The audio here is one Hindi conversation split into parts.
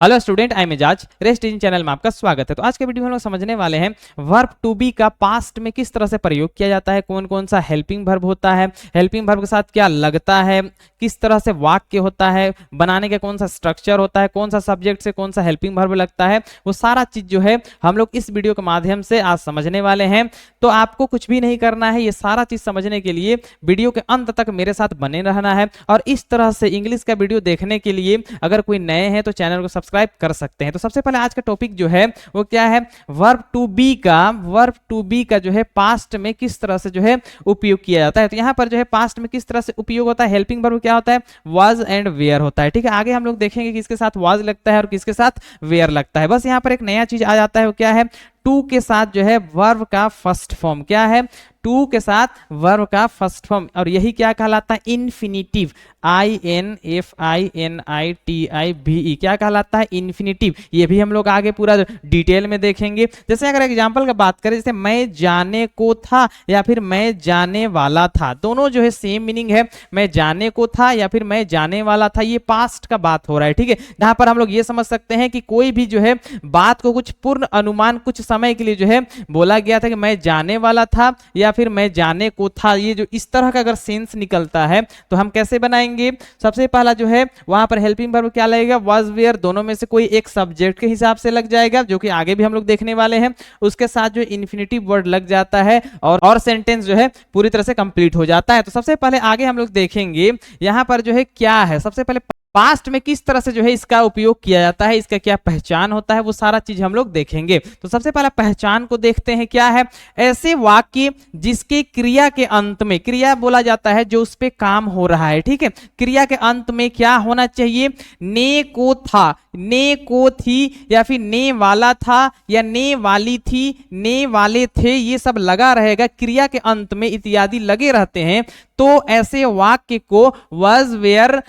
Hello student, I am Ejaz. Rest teaching channel में आपका स्वागत है। तो आज के वीडियो में हम लोग समझने वाले हैं वर्ब टू बी का पास्ट में किस तरह से प्रयोग किया जाता है, कौन कौन सा हेल्पिंग वर्ब होता है, हेल्पिंग वर्ब के साथ क्या लगता है, किस तरह से वाक्य होता है, बनाने का कौन सा स्ट्रक्चर होता है, कौन सा सब्जेक्ट से कौन सा हेल्पिंग वर्ब लगता है, वो सारा चीज जो है हम लोग इस वीडियो के माध्यम से आज समझने वाले हैं। तो आपको कुछ भी नहीं करना है, ये सारा चीज समझने के लिए वीडियो के अंत तक मेरे साथ बने रहना है। और इस तरह से इंग्लिश का वीडियो देखने के लिए अगर कोई नए हैं तो चैनल को सब्सक्राइब कर सकते हैं। तो सबसे पहले आज का टॉपिक जो है वो क्या है, वर्ब टू बी का जो है पास्ट में किस तरह से जो है उपयोग किया जाता है। तो यहां पर जो है पास्ट में किस तरह से उपयोग होता है, हेल्पिंग वर्ब क्या होता है, वाज एंड वेयर होता है। ठीक है, आगे हम लोग देखेंगे कि किसके साथ वाज लगता है और किसके साथ वेयर लगता है। बस यहां पर एक नया चीज आ जाता है, वो क्या है, टू के साथ जो है वर्ब का फर्स्ट फॉर्म। क्या है, टू के साथ वर्ब का फर्स्ट फॉर्म, और यही क्या कहलाता है, इन्फिनिटिव। INFINITIVE क्या कहलाता है, इन्फिनिटिव। ये भी हम लोग आगे पूरा डिटेल में देखेंगे। जैसे अगर एग्जांपल का बात करें, जैसे मैं जाने को था या फिर मैं जाने वाला था, दोनों जो है सेम मीनिंग है। मैं जाने को था या फिर मैं जाने वाला था, ये पास्ट का बात हो रहा है। ठीक है, जहां पर हम लोग ये समझ सकते हैं कि कोई भी जो है बात को कुछ पूर्ण अनुमान कुछ समय के लिए जो है बोला गया था कि मैं जाने वाला था या फिर मैं जाने को था। ये जो इस तरह का अगर सेंस निकलता है तो हम कैसे बनाएंगे, सबसे पहला जो है वहां पर हेल्पिंग वर्ब क्या लगेगा, वाज वेयर, दोनों में से कोई एक सब्जेक्ट के हिसाब से लग जाएगा, जो कि आगे भी हम लोग देखने वाले हैं। उसके साथ जो इन्फिनिटिव वर्ड लग जाता है और सेंटेंस जो है पूरी तरह से कंप्लीट हो जाता है। तो सबसे पहले आगे हम लोग देखेंगे यहां पर जो है क्या है, सबसे पहले पास्ट में किस तरह से जो है इसका उपयोग किया जाता है, इसका क्या पहचान होता है, वो सारा चीज हम लोग देखेंगे। तो सबसे पहले पहचान को देखते हैं। क्या है, ऐसे वाक्य जिसके क्रिया के अंत में, क्रिया बोला जाता है जो उस पे काम हो रहा है। ठीक है, क्रिया के अंत में क्या होना चाहिए, ने को था, ने को थी, या फिर ने वाला था या ने वाली थी, ने वाले थे, ये सब लगा रहेगा क्रिया के अंत में, इत्यादि लगे रहते हैं। तो ऐसे वाक्य को वाज वेयर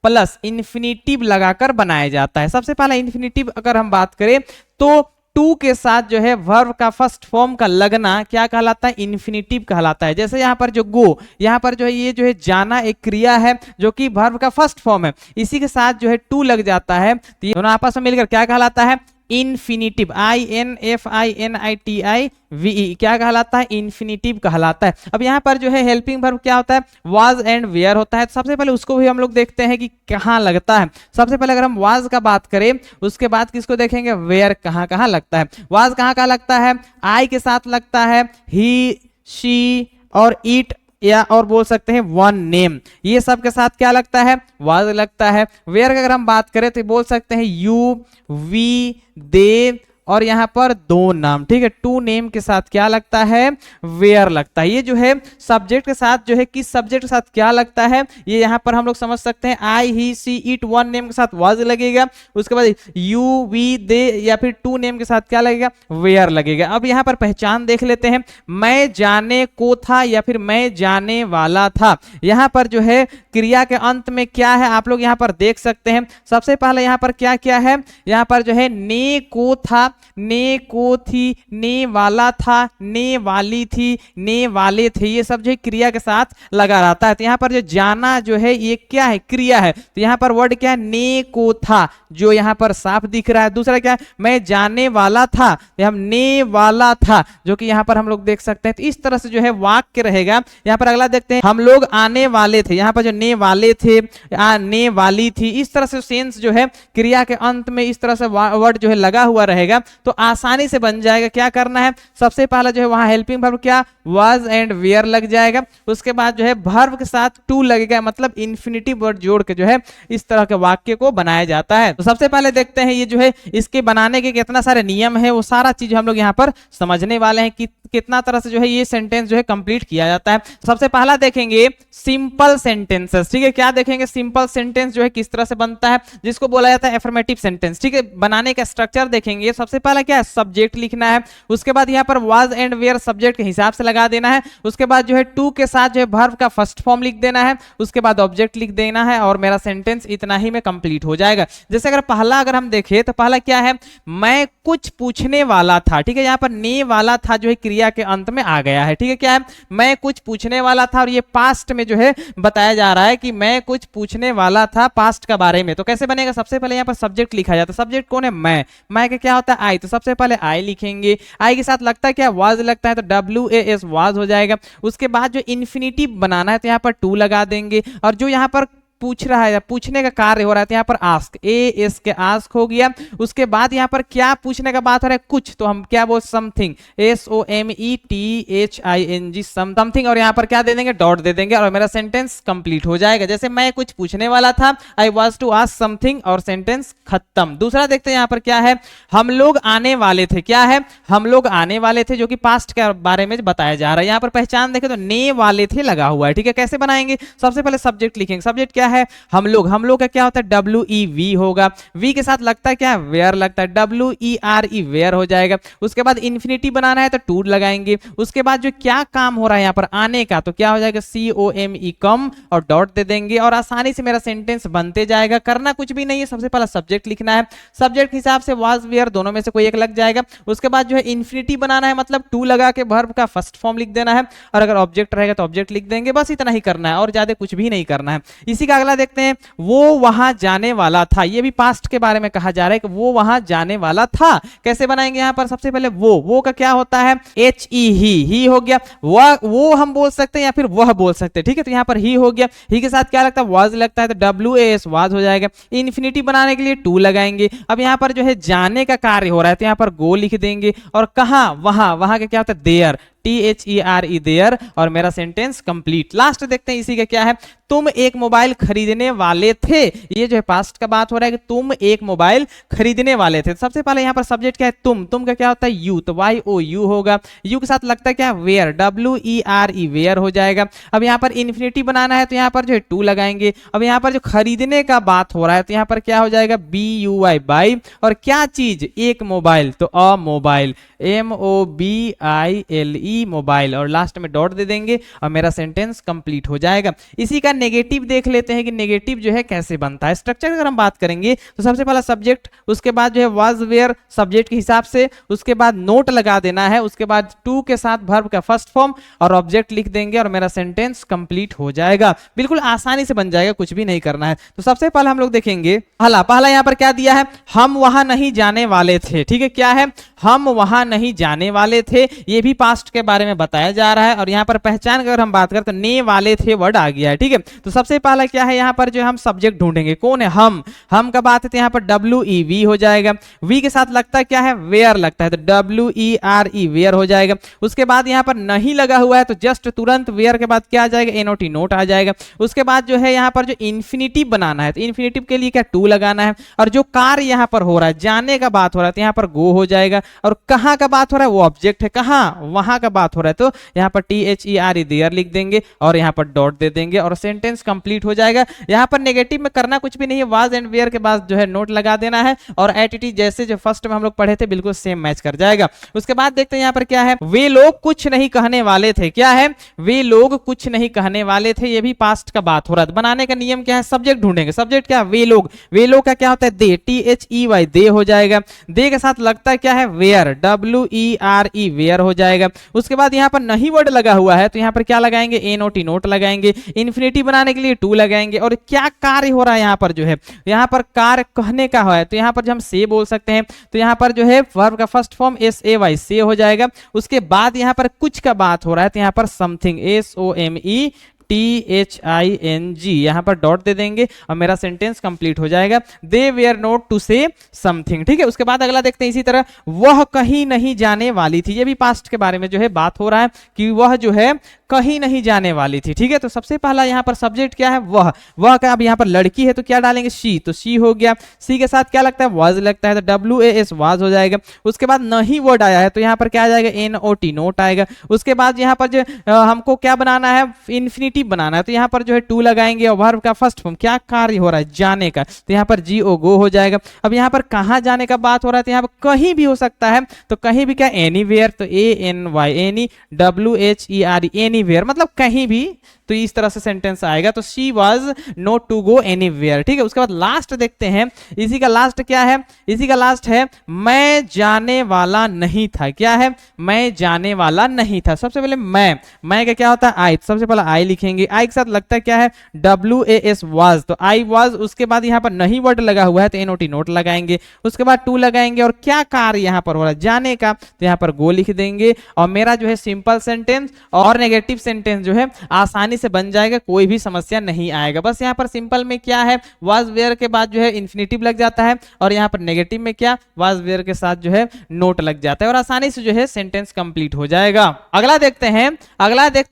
प्लस इन्फिनिटिव लगाकर बनाया जाता है। सबसे पहला इन्फिनिटिव अगर हम बात करें तो टू के साथ जो है वर्ब का फर्स्ट फॉर्म का लगना क्या कहलाता है, इन्फिनिटिव कहलाता है। जैसे यहाँ पर जो गो, यहाँ पर जो है ये जो है जाना एक क्रिया है जो कि वर्ब का फर्स्ट फॉर्म है, इसी के साथ जो है टू लग जाता है तो ये दोनों आपस में मिलकर क्या कहलाता है, इन्फिनिटिव। INFINITIVE क्या कहलाता है, इन्फिनिटिव कहलाता है। अब यहाँ पर जो है हेल्पिंग वर्ब क्या होता है, वाज एंड वेयर होता है। तो सबसे पहले उसको भी हम लोग देखते हैं कि कहाँ लगता है। सबसे पहले अगर हम वाज का बात करें, उसके बाद किसको देखेंगे, वेयर कहाँ कहाँ लगता है। वाज कहाँ कहाँ लगता है, आई के साथ लगता है, ही, शी और इट, या और बोल सकते हैं वन नेम, ये सब के साथ क्या लगता है, वाज लगता है। वेयर की अगर हम बात करें तो बोल सकते हैं यू, वी, दे और यहाँ पर दो नाम। ठीक है, टू नेम के साथ क्या लगता है, वेयर लगता है। ये जो है सब्जेक्ट के साथ जो है, किस सब्जेक्ट के साथ क्या लगता है, ये यहाँ पर हम लोग समझ सकते हैं। आई, ही, सी, इट, वन नेम के साथ वाज लगेगा, उसके बाद यू, वी, दे या फिर टू नेम के साथ क्या लगेगा, वेयर लगेगा। अब यहाँ पर पहचान देख लेते हैं, मैं जाने को था या फिर मैं जाने वाला था। यहाँ पर जो है क्रिया के अंत में क्या है, आप लोग यहाँ पर देख सकते हैं। सबसे पहले यहाँ पर क्या क्या है, यहाँ पर जो है ने को था, ने को थी, ने वाला था, ने वाली थी, ने वाले थे, ये सब जो है क्रिया के साथ लगा रहता है। तो यहाँ पर जो जाना जो है ये क्या है, क्रिया है। तो यहाँ पर वर्ड क्या है, ने को था, जो यहाँ पर साफ दिख रहा है। दूसरा क्या है, मैं जाने वाला था, हम ने वाला था, जो कि यहाँ पर हम लोग देख सकते हैं। तो इस तरह से जो है वाक्य रहेगा। यहाँ पर अगला देखते हैं, हम लोग आने वाले थे, यहाँ पर जो ने वाले थे, ने वाली थी, इस तरह से सेंस जो है क्रिया के अंत में इस तरह से वर्ड जो है लगा हुआ रहेगा तो आसानी से बन जाएगा। क्या करना है, सबसे पहला जो है वहां हेल्पिंग वर्ब क्या, वाज एंड वेयर लग जाएगा। उसके बाद जो है वर्ब के साथ टू लगेगा, मतलब इन्फिनिटिव वर्ड जोड़ के जो है इस तरह के वाक्य को बनाया जाता है। तो सबसे पहले देखते हैं ये जो है इसके बनाने के कितना सारे नियम है, वो सारा चीज हम लोग यहाँ पर समझने वाले हैं कि कितना तरह से जो है ये सेंटेंस जो है कंप्लीट किया जाता है। सबसे पहला देखेंगे सिंपल सेंटेंसेस। ठीक है, क्या देखेंगे, सिंपल सेंटेंस जो है किस तरह से बनता है, जिसको बोला जाता है एफर्मेटिव सेंटेंस। ठीक है, बनाने का स्ट्रक्चर देखेंगे। सबसे सबसे पहला क्या है, सब्जेक्ट लिखना है, उसके बाद यहाँ पर वाज एंड वेयर सब्जेक्ट के हिसाब से लगा देना है, उसके बाद जो है टू के साथ जो है वर्ब का फर्स्ट फॉर्म लिख देना है, उसके बाद ऑब्जेक्ट लिख देना है और मेरा सेंटेंस इतना ही में कंप्लीट हो जाएगा। जैसे अगर पहला अगर हम देखें तो पहला क्या है, मैं कुछ पूछने वाला था, ठीक है, यहाँ पर ने वाला था जो है क्रिया के अंत में आ गया है, ठीक है, क्या है, मैं कुछ पूछने वाला था और ये पास्ट में जो है बताया जा रहा है कि मैं कुछ पूछने वाला था पास्ट का बारे में। तो कैसे बनेगा, सबसे पहले यहाँ पर सब्जेक्ट लिखा जाता है, सब्जेक्ट कौन है, मैं के क्या होता है, आई, तो सबसे पहले आई लिखेंगे, आई के साथ लगता है क्या, वाज लगता है, तो WAS वाज हो जाएगा। उसके बाद जो इन्फिनिटिव बनाना है तो यहाँ पर टू लगा देंगे, और जो यहाँ पर पूछ रहा है या पूछने का कार्य हो रहा है तो यहाँ पर आस्क, AS के आस्क हो गया। उसके बाद यहाँ पर क्या पूछने का बात हो रहा है, कुछ, तो हम क्या बोल, समथिंग, SOMETHING, समथिंग, और यहाँ पर क्या दे देंगे, डॉट दे देंगे और मेरा सेंटेंस कंप्लीट हो जाएगा। जैसे मैं कुछ पूछने वाला था, I was to ask something, और सेंटेंस खत्म। दूसरा देखते हैं यहाँ पर क्या है, हम लोग आने वाले थे, क्या है, हम लोग आने वाले थे, जो कि पास्ट के बारे में बताया जा रहा है। यहाँ पर पहचान देखें तो ने वाले थे लगा हुआ है, ठीक है। कैसे बनाएंगे, सबसे पहले सब्जेक्ट लिखेंगे, सब्जेक्ट क्या है, हम लोग, हम लोग का क्या होता है, WEV होगा, V के साथ लगता है क्या, वेयर लगता है, WERE वेयर हो जाएगा। उसके बाद इन्फिनिटी बनाना है तो टू लगाएंगे। उसके बाद जो क्या काम हो रहा है यहाँ पर आने का, तो क्या हो जाएगा, COME कम, और डॉट दे देंगे और आसानी से मेरा सेंटेंस बनते जाएगा। करना कुछ भी नहीं है, सबसे पहला सब्जेक्ट लिखना है, सब्जेक्ट के हिसाब से वाज वेयर दोनों में से कोई एक लग जाएगा। उसके बाद जो है इन्फिनिटी बनाना है, मतलब टू लगा के वर्ब का फर्स्ट फॉर्म लिख देना है, और अगर ऑब्जेक्ट रहेगा तो ऑब्जेक्ट लिख देंगे, बस इतना ही करना है और ज्यादा कुछ भी नहीं करना है। इसी का अगला देखते हैं, वो वहां जाने वाला था, ये भी पास्ट के बारे में कहा जा रहा है कि वो वहां जाने वाला था। कैसे बनाएंगे, यहाँ पर सबसे पहले वो का क्या होता है, HE ही हो गया, वो हम बोल सकते हैं या फिर वह बोल सकते हैं, ठीक है। तो यहाँ पर ही हो गया, ही के साथ क्या लगता है, वाज लगता है, तो WAS वाज हो जाएगा। इन्फिनिटी बनाने के लिए टू लगाएंगे। अब यहाँ पर जो है जाने का कार्य हो रहा है तो यहाँ पर गो लिख देंगे, और कहां, वहां का क्या होता है, देयर, THERE देयर, और मेरा सेंटेंस कंप्लीट। लास्ट देखते हैं इसी का क्या है, तुम एक मोबाइल खरीदने वाले थे, ये जो है पास्ट का बात हो रहा है कि तुम एक मोबाइल खरीदने वाले थे। सबसे पहले यहाँ पर सब्जेक्ट क्या है, तुम का क्या होता है, यू, तो YOU होगा, यू के साथ लगता है क्या, वेयर, WERE वेयर हो जाएगा। अब यहाँ पर इन्फिनिटी बनाना है तो यहाँ पर जो है टू लगाएंगे। अब यहाँ पर जो खरीदने का बात हो रहा है तो यहाँ पर क्या हो जाएगा, BUY बाई, और क्या चीज, एक मोबाइल, तो अ मोबाइल, MOBILE मोबाइल, और लास्ट में डॉट दे देंगे और मेरा सेंटेंस कंप्लीट हो जाएगा। इसी का नेगेटिव देख लेते हैं कि नेगेटिव जो है कैसे बनता है। स्ट्रक्चर अगर हम बात करेंगे तो सबसे पहला सब्जेक्ट, उसके बाद जो है वाज वेयर सब्जेक्ट के हिसाब से, उसके बाद नोट लगा देना है, उसके बाद टू के साथ वर्ब का फर्स्ट फॉर्म और ऑब्जेक्ट लिख देंगे और मेरा सेंटेंस कंप्लीट हो जाएगा। बिल्कुल आसानी से बन जाएगा, कुछ भी नहीं करना है। तो सबसे पहले हम लोग देखेंगे पहला यहाँ पर क्या दिया है, हम वहां नहीं जाने वाले थे, ठीक है, क्या है, हम वहां नहीं जाने वाले थे, ये भी पास्ट के बारे में बताया जा रहा है। और यहाँ पर पहचान अगर हम बात करें तो ने वाले थे वर्ड आ गया है, ठीक है। तो सबसे पहला क्या है, यहाँ पर जो हम सब्जेक्ट ढूंढेंगे, कौन है, हम का बात है तो यहाँ पर WEV हो जाएगा। वी के साथ लगता है क्या है, वेयर लगता है, तो WERE वेयर हो जाएगा। उसके बाद यहाँ पर नहीं लगा हुआ है तो जस्ट तुरंत वेयर के बाद क्या आ जाएगा, NOT नोट आ जाएगा। उसके बाद जो है यहाँ पर जो इन्फिनिटिव बनाना है तो इन्फिनिटिव के लिए क्या, टू लगाना है, और जो कार्य यहाँ पर हो रहा है, जाने का बात हो रहा है तो यहाँ पर गो हो जाएगा, और कहाँ का बात हो रहा है, वो ऑब्जेक्ट है, कहाँ, वहां का बात हो रहा है तो यहाँ पर THERE देयर लिख देंगे और यहाँ पर डॉट दे देंगे और सेंटेंस कंप्लीट हो जाएगा। यहाँ पर नेगेटिव में करना कुछ भी नहीं है, वाज एंड वेयर के बाद जो है नोट लगा देना है और एटीटी जैसे जो फर्स्ट में हम लोग पढ़े थे बिल्कुल सेम मैच कर जाएगा। उसके बाद देखते हैं यहाँ पर क्या है, वे लोग कुछ नहीं कहने वाले थे, क्या है, वे लोग कुछ नहीं कहने वाले थे, ये भी पास्ट का बात हो रहा है। बनाने का नियम क्या है, सब्जेक्ट ढूंढेंगे, सब्जेक्ट क्या है, वे लोग का क्या होता है, दे, THEY दे हो जाएगा। दे के साथ लगता है क्या है, वेयर, WERE वेयर हो जाएगा। उसके बाद यहाँ पर नहीं वर्ड लगा हुआ है तो यहाँ पर क्या लगाएंगे, NOT नोट लगाएंगे। इन्फिनिटी बनाने के लिए टू लगाएंगे। और क्या कार्य हो रहा है यहाँ पर, जो है यहाँ पर कार्य कहने का है तो यहाँ पर जो हम से बोल सकते हैं तो यहाँ पर जो है वर्ब का फर्स्ट फॉर्म SAY से हो जाएगा। उसके बाद यहाँ पर कुछ का बात हो रहा है तो यहाँ पर समथिंग, SOMETHING यहाँ पर डॉट दे देंगे और मेरा सेंटेंस कंप्लीट हो जाएगा। They were not to say something, ठीक है। उसके बाद अगला देखते हैं इसी तरह, वह कहीं नहीं जाने वाली थी, ये भी पास्ट के बारे में जो है बात हो रहा है कि वह जो है कहीं नहीं जाने वाली थी, ठीक है। तो सबसे पहला यहाँ पर सब्जेक्ट क्या है, वह का, अब यहाँ पर लड़की है तो क्या डालेंगे, शी, तो शी हो गया। सी के साथ क्या लगता है, वाज लगता है तो WAS वाज हो जाएगा। उसके बाद नहीं वर्ड आया है तो यहाँ पर क्या आ जाएगा, NOT नोट आएगा। उसके बाद यहाँ पर जो हमको क्या बनाना है, इन्फिनिटी इन्फिनिटिव बनाना है तो यहाँ पर जो है टू लगाएंगे और वर्ब का फर्स्ट फॉर्म क्या कार्य हो रहा है जाने का, तो यहाँ पर जी ओ गो हो जाएगा। अब यहाँ पर कहाँ जाने का बात हो रहा है तो यहाँ पर कहीं भी हो सकता है, तो कहीं भी क्या एनीवेयर, तो ANY एनी WHERE एनीवेयर मतलब कहीं भी, तो इस तरह से सेंटेंस आएगा। तो she was not to go anywhere, ठीक है। उसके बाद लास्ट देखते हैं, इसी का लास्ट क्या है, इसी का लास्ट है मैं जाने वाला नहीं था। क्या है, मैं जाने वाला नहीं था। सबसे पहले मैं का क्या होता है आई, सबसे पहले आई लिखेंगे, आई के साथ लगता है क्या है WAS वाज, तो आई वाज। उसके बाद यहाँ पर नहीं वर्ड लगा हुआ है तो NOT नोट लगाएंगे, उसके बाद टू लगाएंगे और क्या कार्य यहाँ पर हो रहा है जाने का, तो यहाँ पर गो लिख देंगे। और मेरा जो है सिंपल सेंटेंस और नेगेटिव सेंटेंस जो है आसानी से बन जाएगा, कोई भी समस्या नहीं आएगा। बस यहाँ पर सिंपल में क्या है वाज वेयर के बाद जो है इन्फिनिटिव लग जाता है और यहाँ पर नेगेटिव में क्या वाज वेयर के साथ जो है नोट लग जाता है और आसानी से जो है सेंटेंस कंप्लीट हो जाएगा। अगला देखते हैं,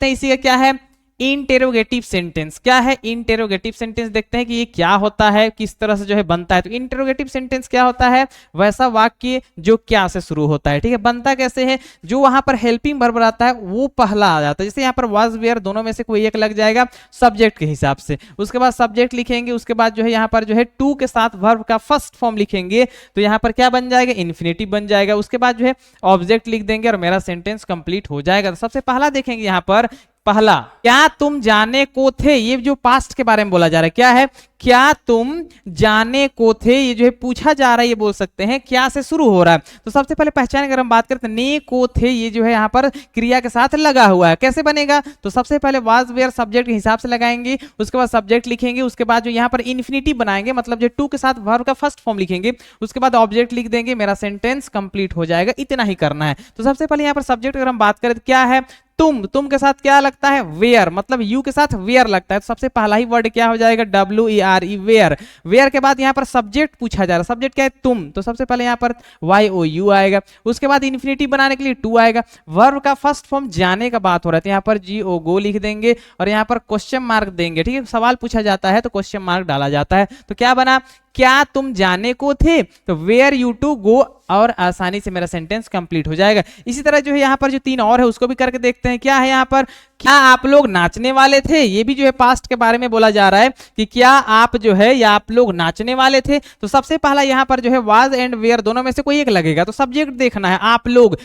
इसी का क्या है इंटेरोगेटिव सेंटेंस। क्या है इंटेरोगेटिव सेंटेंस, देखते हैं कि ये क्या होता है, किस तरह से जो है बनता है। तो इंटेरोगेटिव सेंटेंस क्या होता है, वैसा वाक्य जो क्या से शुरू होता है, ठीक है। बनता कैसे है, जो वहां पर हेल्पिंग वर्ब आता है वो पहला आ जाता है। जैसे यहाँ पर वाज वेयर दोनों में से कोई एक लग जाएगा सब्जेक्ट के हिसाब से, उसके बाद सब्जेक्ट लिखेंगे, उसके बाद जो है यहाँ पर जो है टू के साथ वर्ब का फर्स्ट फॉर्म लिखेंगे, तो यहाँ पर क्या बन जाएगा इन्फिनिटिव बन जाएगा। उसके बाद जो है ऑब्जेक्ट लिख देंगे और मेरा सेंटेंस कंप्लीट हो जाएगा। तो सबसे पहला देखेंगे यहाँ पर, पहला क्या तुम जाने को थे, ये जो पास्ट के बारे में बोला जा रहा है, क्या है क्या तुम जाने को थे, ये जो है पूछा जा रहा है, ये बोल सकते हैं क्या से शुरू हो रहा है। तो सबसे पहले पहचान अगर हम बात करते हैं ने को थे, ये जो है यहाँ पर क्रिया के साथ लगा हुआ है, कैसे बनेगा, तो सबसे पहले वाज वेयर सब्जेक्ट के हिसाब से लगाएंगे, उसके बाद सब्जेक्ट लिखेंगे, उसके बाद जो यहाँ पर इन्फिनिटिव बनाएंगे मतलब जो टू के साथ वर्ब का फर्स्ट फॉर्म लिखेंगे, उसके बाद ऑब्जेक्ट लिख देंगे, मेरा सेंटेंस कंप्लीट हो जाएगा। इतना ही करना है। तो सबसे पहले यहाँ पर सब्जेक्ट अगर हम बात करें तो क्या है तुम के साथ क्या लगता है वेयर, मतलब यू के साथ वेयर लगता है। तो सबसे पहला ही वर्ड क्या हो जाएगा WERE वेयर। वेयर के बाद यहाँ पर सब्जेक्ट पूछा जा रहा है, सब्जेक्ट क्या है तुम, तो सबसे पहले यहाँ पर YOU आएगा, उसके बाद इन्फिनिटिव बनाने के लिए टू आएगा। वर्ब का फर्स्ट फॉर्म जाने का बात हो रहा है तो यहाँ पर GO गो लिख देंगे और यहाँ पर क्वेश्चन मार्क देंगे, ठीक है। सवाल पूछा जाता है तो क्वेश्चन मार्क डाला जाता है। तो क्या बना क्या तुम जाने को थे, तो वेयर यू टू गो, और आसानी से मेरा सेंटेंस कंप्लीट हो जाएगा। इसी तरह जो है यहाँ पर जो तीन और है उसको भी करके देखते हैं। क्या है यहाँ पर, क्या आप लोग नाचने वाले थे, ये भी जो है पास्ट के बारे में बोला जा रहा है कि क्या आप जो है या आप लोग नाचने वाले थे। तो सबसे पहला यहाँ पर जो है वाज एंड वेयर दोनों में से कोई एक लगेगा, तो सब्जेक्ट देखना है आप लोग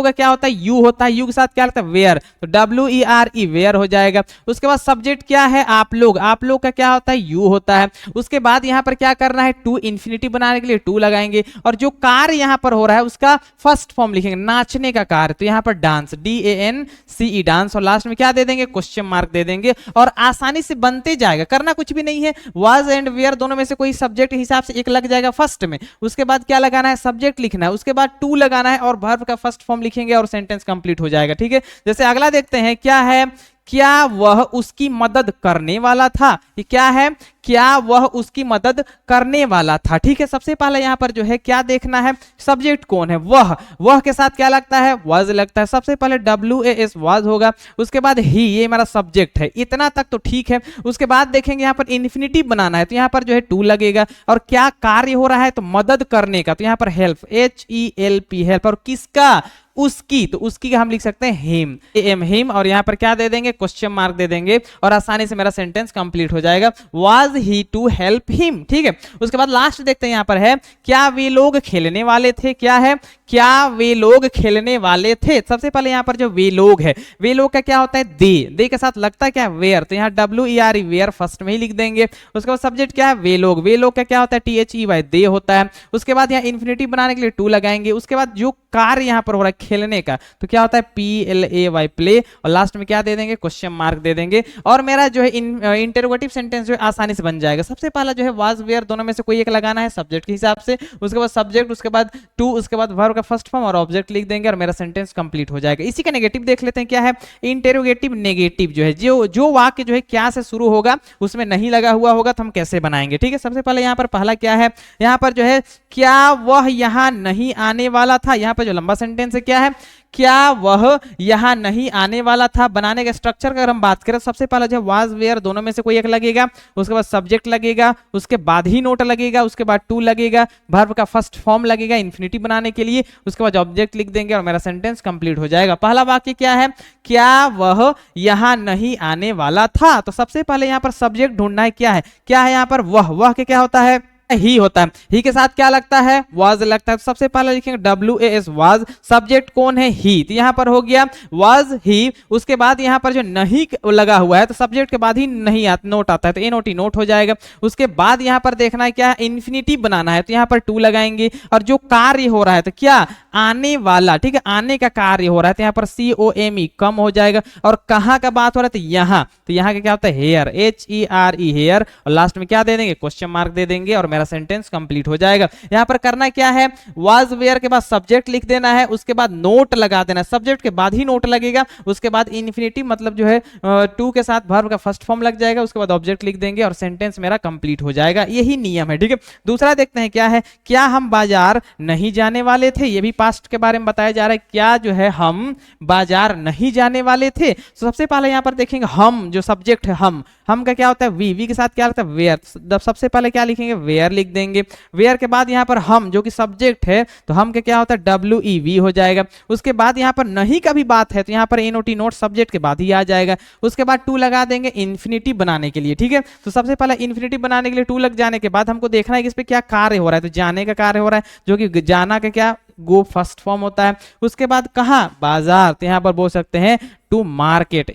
का क्या होता है यू होता है, यू के साथ क्या लगता है वेयर, तो WERE वेयर हो जाएगा। उसके बाद सब्जेक्ट क्या है आप लोग का क्या होता है यू होता है। उसके बाद यहाँ पर क्या करना है टू इन्फिनिटिव बनाने के लिए टू लगाएंगे और जो कार्य यहाँ पर हो रहा है उसका फर्स्ट फॉर्म लिखेंगे नाचने का कार्य, तो यहाँ पर डांस DANCE डांस, और लास्ट में क्या दे देंगे क्वेश्चन मार्क दे देंगे और आसानी से बनते जाएगा। करना कुछ भी नहीं है, वाज एंड वेयर दोनों में से कोई सब्जेक्ट के हिसाब से एक लग जाएगा फर्स्ट में, उसके बाद क्या लगाना है सब्जेक्ट लिखना है, उसके बाद टू लगाना है और वर्ब का फर्स्ट फॉर्म लिखेंगे और सेंटेंस कंप्लीट हो जाएगा, ठीक है। जैसे अगला देखते हैं, क्या है क्या वह उसकी मदद करने वाला था, ये क्या है क्या वह उसकी मदद करने वाला था, ठीक है। सबसे पहले यहाँ पर जो है क्या देखना है सब्जेक्ट कौन है वह के साथ क्या लगता है वाज लगता है। सबसे पहले WAS वाज होगा, उसके बाद ही, ये मेरा सब्जेक्ट है, इतना तक तो ठीक है। उसके बाद देखेंगे यहाँ पर इन्फिनिटिव बनाना है तो यहाँ पर जो है टू लगेगा और क्या कार्य हो रहा है तो मदद करने का, तो यहाँ पर हेल्प HELP हेल्प, और किसका उसकी, तो उसकी हम लिख सकते हैं हिम और यहाँ पर क्या दे देंगे क्वेश्चन मार्क दे देंगे और आसानी से मेरा सेंटेंस कंप्लीट हो जाएगा was he to help him, ठीक है। उसके बाद लास्ट देखते हैं यहाँ पर है क्या वे लोग खेलने वाले थे, क्या है क्या वे लोग खेलने वाले थे। सबसे पहले यहाँ पर जो वे लोग है, वे लोग का क्या होता है दे के साथ लगता है क्या वेयर, तो यहाँ WERE वेयर फर्स्ट में ही लिख देंगे। उसके बाद सब्जेक्ट क्या है वे लोग का क्या होता है THEY दे होता है। उसके बाद यहाँ इन्फिनिटिव बनाने के लिए टू लगाएंगे, उसके बाद जो कार्य यहाँ पर हो रहा है खेलने का, तो क्या होता है PLAY प्ले, और लास्ट में क्या दे देंगे क्वेश्चन मार्क दे देंगे और मेरा जो है इंटरोगेटिव सेंटेंस जो है आसानी से बन जाएगा। सबसे पहला जो है वाज वेयर दोनों में से कोई एक लगाना है सब्जेक्ट के हिसाब से, उसके बाद सब्जेक्ट, उसके बाद टू, उसके बाद वर्ब का फर्स्ट फॉर्म और ऑब्जेक्ट लिख देंगे और मेरा सेंटेंस कंप्लीट हो जाएगा। इसी का नेगेटिव देख लेते हैं, क्या है इंटरोगेटिव नेगेटिव जो है जो वाक्य जो है क्या से शुरू होगा उसमें नहीं लगा हुआ होगा तो हम कैसे बनाएंगे, ठीक है। सबसे पहले यहाँ पर पहला क्या है, यहाँ पर जो है क्या वह यहाँ नहीं आने वाला था, यहाँ पर जो लंबा सेंटेंस है क्या है क्या वह यहाँ नहीं आने वाला था। बनाने के स्ट्रक्चर का अगर हम बात करें, सबसे पहले जो वाज वेयर दोनों में से कोई एक लगेगा, उसके बाद सब्जेक्ट लगेगा, उसके बाद ही नोट लगेगा, उसके बाद टू लगेगा, वर्ब का फर्स्ट फॉर्म लगेगा इंफिनिटिव बनाने के लिए, उसके बाद ऑब्जेक्ट लिख देंगे और मेरा सेंटेंस कंप्लीट हो जाएगा। पहला वाक्य क्या है, क्या वह यहाँ नहीं आने वाला था। तो सबसे पहले यहाँ पर सब्जेक्ट ढूंढना है, क्या है यहाँ पर वह के क्या होता है, ही होता है। ही के साथ क्या लगता है, वाज लगता है। तो सबसे पहले लिखेंगे WAS वाज, सब्जेक्ट कौन है, ही। तो यहां पर हो गया वाज ही। उसके बाद यहां पर जो नहीं लगा हुआ है तो सब्जेक्ट के बाद ही नहीं नोट आता है, तो NOT नोट हो जाएगा। उसके बाद यहां पर देखना है क्या है, इंफिनिटिव बनाना है, तो यहां पर टू लगाएंगे। और जो कार्य हो रहा है तो क्या, आने वाला, ठीक है, आने का कार्य हो रहा है, तो यहां पर COME कम हो जाएगा। और कहां का बात हो रहा है, तो यहां का क्या होता है, हेयर, HERE हेयर। और लास्ट में क्या दे देंगे, क्वेश्चन मार्क दे देंगे और सेंटेंस कंप्लीट हो जाएगा। यहां पर करना क्या है, वाज वेयर के बाद सब्जेक्ट लिख देना है, उसके बाद नोट लगा देना है, सब्जेक्ट के बाद ही नोट लगेगा। उसके बाद इंफिनिटिव मतलब जो है टू के साथ वर्ब का फर्स्ट फॉर्म लग जाएगा, उसके बाद ऑब्जेक्ट लिख देंगे और सेंटेंस मेरा कंप्लीट हो जाएगा। यही नियम है, ठीक है। दूसरा देखते हैं क्या है, क्या हम बाजार नहीं जाने वाले थे। ये भी पास्ट के बारे में बताया जा रहा है, क्या जो है हम बाजार नहीं जाने वाले थे। तो सबसे पहले यहां पर देखेंगे हम, जो सब्जेक्ट है हम का क्या होता है, वी के साथ क्या होता है, वेयर। सबसे पहले क्या लिखेंगे, वेयर लिख देंगे। वेयर के बाद यहां पर हम जो कि सब्जेक्ट है, तो हम का क्या होता है, WEV हो जाएगा। उसके बाद यहां पर नहीं का भी बात है, तो यहां पर NOT नोट सब्जेक्ट के बाद ही आ जाएगा। उसके बाद टू लगा देंगे इंफिनिटिव बनाने के लिए, ठीक है। तो सबसे पहले इंफिनिटिव बनाने के लिए टू लग जाने के बाद हमको देखना है कि इस पे क्या कार्य हो रहा है। तो जाने का कार्य हो रहा है, जो कि जाना का क्या, गो फर्स्ट फॉर्म होता है। उसके बाद कहां, बाजार, तो यहां पर बोल सकते हैं टू मार्केट,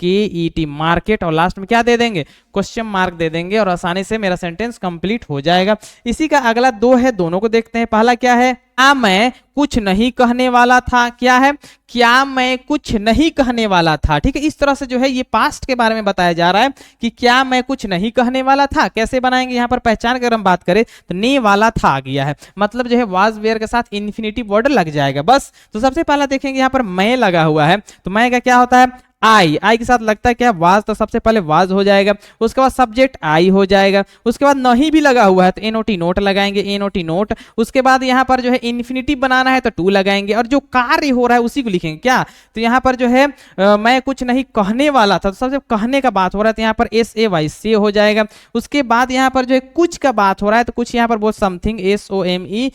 MARKET मार्केट। और लास्ट में क्या दे देंगे, क्वेश्चन मार्क दे देंगे और आसानी से मेरा सेंटेंस कंप्लीट हो जाएगा। इसी का अगला दो है, दोनों को देखते हैं। पहला क्या है, क्या मैं कुछ नहीं कहने वाला था। क्या है, क्या मैं कुछ नहीं कहने वाला था, ठीक है। इस तरह से जो है ये पास्ट के बारे में बताया जा रहा है कि क्या मैं कुछ नहीं कहने वाला था। कैसे बनाएंगे, यहां पर पहचान कर हम बात करें तो ने वाला था आ गया है, मतलब जो है वाज वेयर के साथ इंफिनिटिव वर्ड लग जाएगा बस। तो सबसे पहला देखेंगे यहां पर मैं लगा हुआ है, तो मैं का क्या होता है, आई के साथ लगता है क्या, वाज। तो सबसे पहले वाज हो जाएगा, उसके बाद सब्जेक्ट आई हो जाएगा। उसके बाद नहीं भी लगा हुआ है तो NOT नोट लगाएंगे, NOT नोट। उसके बाद यहाँ पर जो है इन्फिनिटिव बनाना है तो टू लगाएंगे और जो कार्य हो रहा है उसी को लिखेंगे। क्या, तो यहाँ पर जो है मैं कुछ नहीं कहने वाला था, तो सबसे कहने का बात हो रहा है तो यहाँ पर SAY से हो जाएगा। उसके बाद यहाँ पर जो है कुछ का बात हो रहा है तो कुछ यहाँ पर बहुत समथिंग, SOMETHING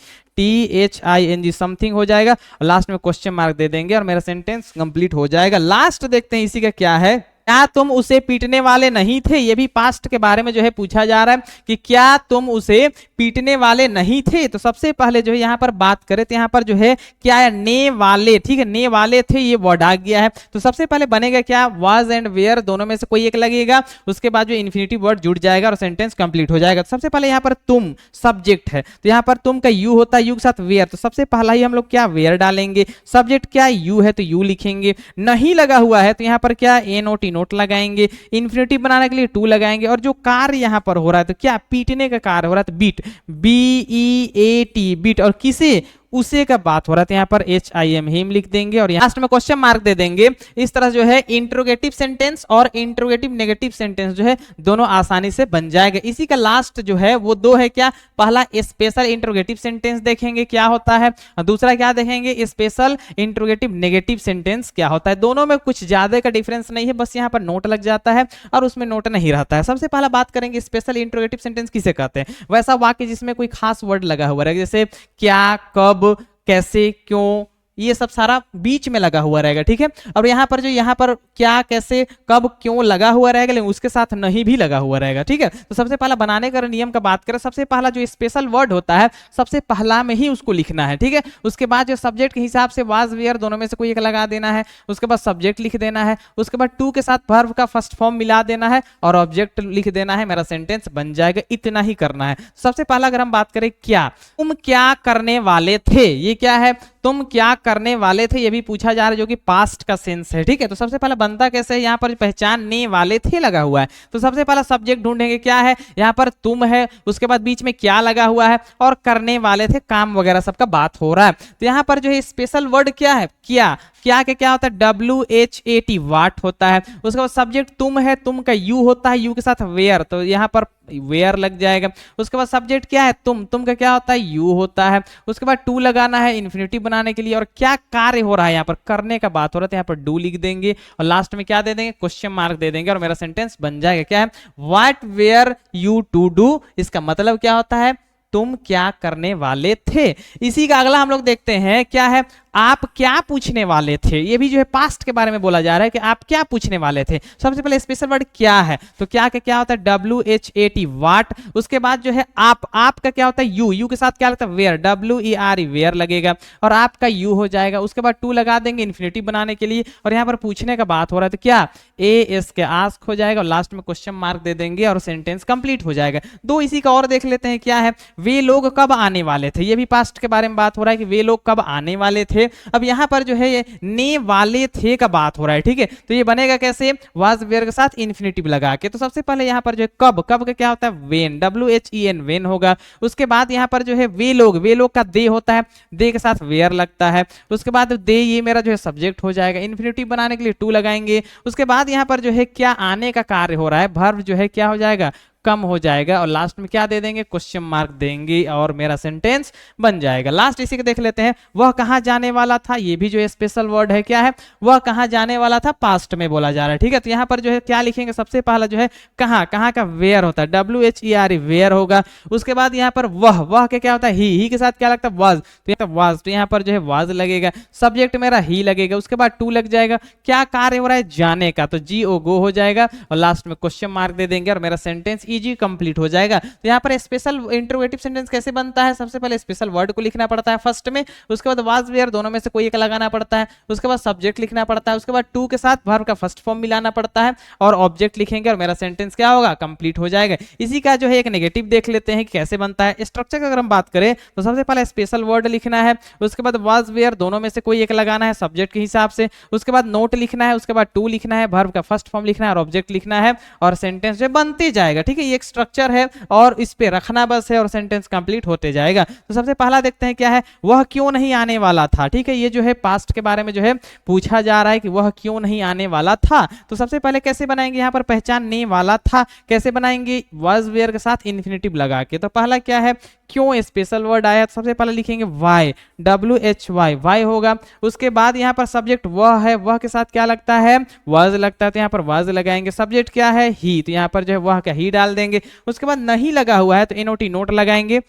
समथिंग हो जाएगा। लास्ट में क्वेश्चन मार्क दे देंगे और मेरा सेंटेंस कंप्लीट हो जाएगा। लास्ट देखते हैं इसी का क्या है, क्या तुम उसे पीटने वाले नहीं थे। ये भी पास्ट के बारे में जो है पूछा जा रहा है कि क्या तुम उसे पीटने वाले नहीं थे। तो सबसे पहले जो है यहाँ पर बात करें तो यहाँ पर जो है क्या है, ने वाले, ठीक है, ने वाले थे, ये वर्ड आ गया है। तो सबसे पहले बनेगा क्या, वाज एंड वेयर दोनों में से कोई एक लगेगा, उसके बाद जो इन्फिनिटिव वर्ड जुड़ जाएगा और सेंटेंस कंप्लीट हो जाएगा। तो सबसे पहले यहाँ पर तुम सब्जेक्ट है, तो यहाँ पर तुम का यू होता है, यू के साथ वेयर, तो सबसे पहला ही हम लोग क्या, वेयर डालेंगे। सब्जेक्ट क्या यू है तो यू लिखेंगे। नहीं लगा हुआ है तो यहाँ पर क्या, NOT नोट लगाएंगे। इन्फिनिटिव बनाने के लिए टू लगाएंगे और जो कार्य यहां पर हो रहा है तो क्या, पीटने का कार्य हो रहा है तो बीट, BEAT बीट। और किसे, उसे का बात हो रहा है तो यहाँ पर HIM हिम लिख देंगे और लास्ट में क्वेश्चन मार्क दे देंगे। इस तरह जो है इंट्रोगेटिव सेंटेंस और इंट्रोगेटिव नेगेटिव सेंटेंस जो है दोनों आसानी से बन जाएगा। इसी का लास्ट जो है वो दो है, क्या, पहला स्पेशल इंट्रोगेटिव सेंटेंस देखेंगे क्या होता है, दूसरा क्या देखेंगे, स्पेशल इंट्रोगेटिव नेगेटिव सेंटेंस क्या होता है। दोनों में कुछ ज्यादा का डिफरेंस नहीं है, बस यहाँ पर नोट लग जाता है और उसमें नोट नहीं रहता है। सबसे पहला बात करेंगे स्पेशल इंट्रोगेटिव सेंटेंस किसे कहते हैं, वैसा वाक्य जिसमें कोई खास वर्ड लगा हुआ है, जैसे क्या, कब, कैसे, क्यों, ये सब सारा बीच में लगा हुआ रहेगा, ठीक है। और यहाँ पर जो यहाँ पर क्या, कैसे, कब, क्यों लगा हुआ रहेगा, लेकिन उसके साथ नहीं भी लगा हुआ रहेगा, ठीक है। तो सबसे पहला बनाने का नियम का बात करें, सबसे पहला जो स्पेशल वर्ड होता है सबसे पहला में ही उसको लिखना है, ठीक है। उसके बाद जो सब्जेक्ट के हिसाब से वाज वेयर दोनों में से कोई एक लगा देना है, उसके बाद सब्जेक्ट लिख देना है, उसके बाद टू के साथ वर्ब का फर्स्ट फॉर्म मिला देना है और ऑब्जेक्ट लिख देना है, मेरा सेंटेंस बन जाएगा। इतना ही करना है। सबसे पहला अगर हम बात करें क्या, तुम क्या करने वाले थे, ये क्या है, तुम क्या करने वाले थे, ये भी पूछा जा रहा है जो कि पास्ट का सेंस है, ठीक है। तो सबसे पहला बनता कैसे है, यहाँ पर पहचानने वाले थे लगा हुआ है, तो सबसे पहला सब्जेक्ट ढूंढेंगे, क्या है, यहाँ पर तुम है, उसके बाद बीच में क्या लगा हुआ है और करने वाले थे, काम वगैरह सबका बात हो रहा है। तो यहाँ पर जो है स्पेशल वर्ड क्या है, क्या, क्या क्या होता है, WHAT वाट होता है। उसके बाद सब्जेक्ट तुम है, तुम का यू होता है, यू के साथ वेयर, तो यहाँ पर वेयर लग जाएगा। उसके बाद सब्जेक्ट क्या है, तुम का क्या होता है, यू होता है। उसके बाद टू लगाना है इन्फिनिटिव बनाने के लिए, और क्या कार्य हो रहा है यहाँ पर, करने का बात हो रहा है, तो यहाँ पर डू लिख देंगे और लास्ट में क्या दे देंगे, क्वेश्चन मार्क दे देंगे और मेरा सेंटेंस बन जाएगा। क्या है, what were you to do, इसका मतलब क्या होता है, तुम क्या करने वाले थे। इसी का अगला हम लोग देखते हैं, क्या है, आप क्या पूछने वाले थे। ये भी जो है पास्ट के बारे में बोला जा रहा है कि आप क्या पूछने वाले थे। सबसे पहले स्पेशल वर्ड क्या है, तो क्या क्या होता है, WHAT वाट। उसके बाद जो है आपका क्या होता है, यू के साथ क्या लगता है, वेयर, WERE वेयर लगेगा और आपका यू हो जाएगा। उसके बाद टू लगा देंगे इन्फिनिटिव बनाने के लिए, और यहाँ पर पूछने का बात हो रहा है तो क्या, AS के आस्क हो जाएगा और लास्ट में क्वेश्चन मार्क दे देंगे और सेंटेंस कंप्लीट हो जाएगा। दो इसी का और देख लेते हैं, क्या है, वे लोग कब आने वाले थे। ये भी पास्ट के बारे में बात हो रहा है कि वे लोग कब आने वाले थे। अब यहाँ पर जो है ये ने वाले थे का बात हो रहा है, ठीक है, तो ये बनेगा कैसे, वाज वेयर के साथ इन्फिनिटिव लगा के। तो सबसे पहले यहाँ पर जो है कब का क्या होता है, वेन, WHEN वेन होगा। उसके बाद यहाँ पर जो है वे लोग का दे होता है, दे के साथ वेयर लगता है। उसके बाद दे, ये मेरा जो है सब्जेक्ट हो जाएगा, इन्फिनिटिव बनाने के लिए टू लगाएंगे। उसके बाद यहाँ पर जो है क्या आने का कार्य हो रहा है, वर्ब जो है क्या हो जाएगा, कम हो जाएगा और लास्ट में क्या दे देंगे, क्वेश्चन मार्क देंगे और मेरा सेंटेंस बन जाएगा। लास्ट इसी को देख लेते हैं, वह कहां जाने वाला था। ये भी जो है स्पेशल वर्ड है, क्या है, वह कहां जाने वाला था, पास्ट में बोला जा रहा है, ठीक है। तो यहाँ पर जो है क्या लिखेंगे, सबसे पहला जो है कहां का वेयर होता है, WHERE वेयर होगा। उसके बाद यहाँ पर वह के क्या होता है, ही के साथ क्या लगता है, वाज, तो यहाँ पर जो है वाज लगेगा, सब्जेक्ट मेरा ही लगेगा। उसके बाद टू लग जाएगा, क्या कार्य हो रहा है, जाने का, तो GO गो हो जाएगा और लास्ट में क्वेश्चन मार्क दे देंगे और मेरा सेंटेंस इजी कंप्लीट हो जाएगा। तो यहाँ पर स्पेशल इंटरोगेटिव सेंटेंस कैसे बनता है, सबसे पहले स्पेशल वर्ड को लिखना पड़ता है फर्स्ट में, उसके बाद वाज वेयर दोनों में से कोई एक लगाना पड़ता है, उसके बाद सब्जेक्ट लिखना पड़ता है, उसके बाद टू के साथ वर्ब का फर्स्ट फॉर्म मिलाना पड़ता है और ऑब्जेक्ट लिखेंगे और मेरा सेंटेंस क्या होगा, कंप्लीट हो जाएगा। इसी का जो है एक नेगेटिव देख लेते हैं कि कैसे बनता है। स्ट्रक्चर की अगर हम बात करें तो सबसे पहले स्पेशल वर्ड लिखना है, उसके बाद वाज वेयर दोनों में से कोई एक लगाना है सब्जेक्ट के हिसाब से, उसके बाद नोट लिखना है, उसके बाद टू लिखना है, वर्ब का फर्स्ट फॉर्म लिखना है और ऑब्जेक्ट लिखना है और सेंटेंस जो बनते जाएगा, ठीक है। ये एक स्ट्रक्चर है और इस पे रखना बस है और सेंटेंस कंप्लीट होते जाएगा। तो सबसे पहला देखते हैं, क्या है, वह क्यों नहीं आने वाला था, ठीक है। ये जो है पास्ट के बारे में जो है पूछा जा रहा है कि वह क्यों नहीं आने वाला था। तो सबसे पहले कैसे बनाएंगे, यहाँ पर पहचानने वाला था कैसे बनाएंगे, वाज वेयर के साथ इन्फिनिटिव लगा के। तो पहला क्या है, क्यों स्पेशल वर्ड आया, तो सबसे पहले लिखेंगे वाई, WHY वाई होगा। उसके बाद यहाँ पर सब्जेक्ट वह है, वह के साथ क्या लगता है, वाज लगता है, तो यहाँ पर वाज लगाएंगे। सब्जेक्ट क्या है, ही, तो यहाँ पर जो है वह का ही डाल देंगे। उसके बाद नहीं लगा हुआ है तो NOT नोट लगाएंगे,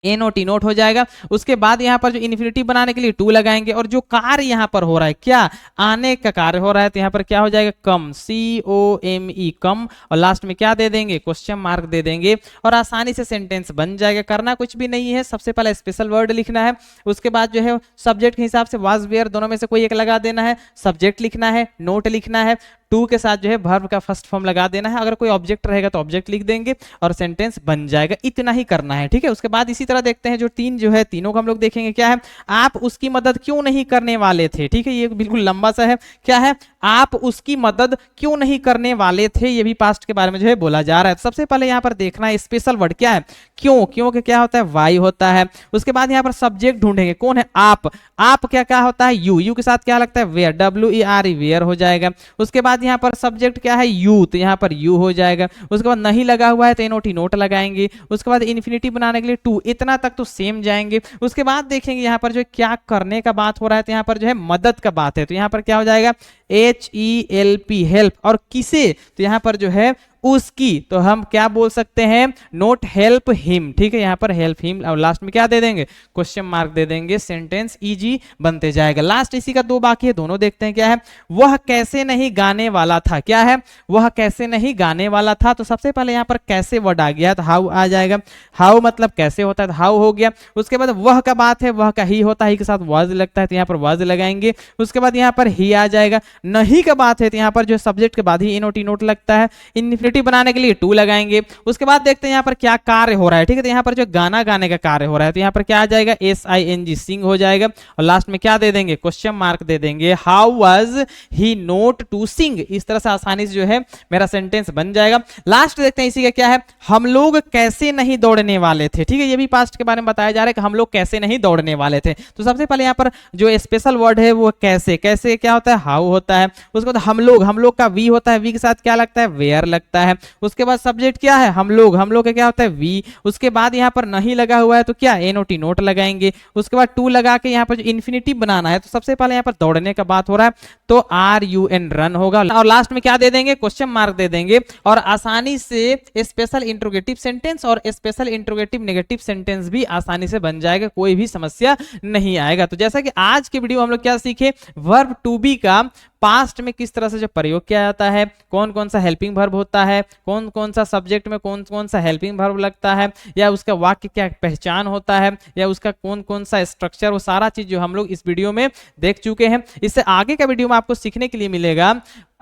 NOT नोट हो जाएगा। उसके बाद यहाँ पर जो इन्फिनिटिव बनाने के लिए टू लगाएंगे और जो कार्य यहाँ पर हो रहा है, क्या आने का कार्य हो रहा है, तो यहाँ पर क्या हो जाएगा, कम, COME कम और लास्ट में क्या दे देंगे, क्वेश्चन मार्क दे देंगे और आसानी से सेंटेंस बन जाएगा। करना कुछ भी नहीं है, सबसे पहले स्पेशल वर्ड लिखना है, उसके बाद जो है सब्जेक्ट के हिसाब से वाज वेयर दोनों में से कोई एक लगा देना है, सब्जेक्ट लिखना है, नोट लिखना है, टू के साथ जो है वर्ब का फर्स्ट फॉर्म लगा देना है, अगर कोई ऑब्जेक्ट रहेगा तो ऑब्जेक्ट लिख देंगे और सेंटेंस बन जाएगा। इतना ही करना है, ठीक है। उसके बाद इसी तरह देखते हैं जो तीन जो है, तीनों को हम लोग देखेंगे। क्या है, आप उसकी मदद क्यों नहीं करने वाले थे, ठीक है, ये बिल्कुल लंबा सा है। क्या है, आप उसकी मदद क्यों नहीं करने वाले थे, ये भी पास्ट के बारे में जो है बोला जा रहा है। सबसे पहले यहाँ पर देखना है स्पेशल वर्ड क्या है, क्यों के क्या होता है, वाई होता है। उसके बाद यहाँ पर सब्जेक्ट ढूंढेंगे, कौन है, आप क्या होता है, यू के साथ क्या लगता है, वेयर, WERE वेयर हो जाएगा। उसके बाद यहाँ पर सब्जेक्ट क्या है, यू, तो यहाँ पर यू हो जाएगा। उसके बाद नहीं लगा हुआ है तो NOT नोट लगाएंगे। उसके बाद इन्फिनिटी बनाने के लिए टू, इतना तक तो सेम जाएंगे। उसके बाद देखेंगे यहाँ पर जो क्या करने का बात हो रहा है, तो यहाँ पर जो है मदद का बात है, तो यहाँ पर क्या हो जाएगा, HELP हेल्प, और किसे, तो यहाँ पर जो है उसकी, तो हम क्या बोल सकते हैं, नोट हेल्प हिम, ठीक है, यहाँ पर हेल्प हिम और लास्ट में क्या दे देंगे, क्वेश्चन मार्क दे देंगे। सेंटेंस इजी बनते जाएगा। लास्ट इसी का दो बाकी है, दोनों देखते हैं। क्या है, वह कैसे नहीं गाने वाला था, क्या है, वह कैसे नहीं गाने वाला था। तो सबसे पहले यहाँ पर कैसे वर्ड आ गया, तो हाउ आ जाएगा, हाउ मतलब कैसे होता है, तो हाउ हो गया। उसके बाद वह का बात है, वह का ही होता है, ही के साथ वाज लगता है, तो यहाँ पर वाज लगाएंगे। उसके बाद यहाँ पर ही आ जाएगा। नहीं का बात है, तो यहाँ पर जो सब्जेक्ट के बाद ही NOT नोट लगता है। इन्फिनिटी इंट्रोगेटिव बनाने के लिए टू लगाएंगे। उसके बाद देखते हैं यहाँ पर क्या कार्य हो रहा है, ठीक है। तो यहाँ पर जो गाना गाने का कार्य हो रहा है, तो यहाँ पर क्या आ जाएगा, SING सिंग हो जाएगा, और लास्ट में क्या दे देंगे, क्वेश्चन मार्क दे देंगे, how was he not to sing. इस तरह से आसानी से जो है मेरा सेंटेंस बन जाएगा। लास्ट देखते हैं इसी का क्या है, हम लोग कैसे नहीं दौड़ने वाले थे, ठीक है। ये भी पास्ट के बारे में बताया जा रहा है कि हम लोग कैसे नहीं दौड़ने वाले थे। तो सबसे पहले यहाँ पर जो स्पेशल वर्ड है वो कैसे, कैसे क्या होता है, हाउ होता है। उसके बाद हम लोग का वी होता है, वी के साथ क्या लगता है, वेयर लगता है। उसके बाद सब्जेक्ट क्या है, हम लोग का क्या होता है, वी। उसके बाद यहाँ पर नहीं लगा हुआ है तो क्या, NOT नोट लगाएंगे। उसके बाद टू लगा के यहाँ पर जो इन्फिनिटिव बनाना है, तो सबसे पहले यहाँ पर दौड़ने का बात हो रहा है तो RUN रन होगा, और लास्ट में क्या दे देंगे, क्वेश्चन मार्क दे देंगे। और आसानी से स्पेशल इंट्रोगेटिव सेंटेंस और स्पेशल इंट्रोगेटिव नेगेटिव सेंटेंस भी आसानी से बन जाएगा, कोई भी समस्या नहीं आएगा। तो जैसा कि आज के वीडियो हम लोग क्या सीखे, वर्ब टू बी का पास्ट में किस तरह से जो प्रयोग किया जाता है, कौन कौन सा हेल्पिंग वर्ब होता है, कौन कौन सा सब्जेक्ट में कौन कौन सा हेल्पिंग वर्ब लगता है, या उसका वाक्य क्या पहचान होता है, या उसका कौन कौन सा स्ट्रक्चर, वो सारा चीज जो हम लोग इस वीडियो में देख चुके हैं। इससे आगे का वीडियो में आपको सीखने के लिए मिलेगा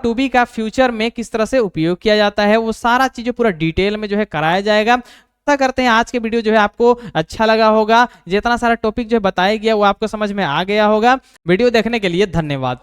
टू बी का फ्यूचर में किस तरह से उपयोग किया जाता है, वो सारा चीज पूरा डिटेल में जो है कराया जाएगा। ऐसा करते हैं आज के वीडियो जो है आपको अच्छा लगा होगा, जितना सारा टॉपिक जो है बताया गया वो आपको समझ में आ गया होगा। वीडियो देखने के लिए धन्यवाद।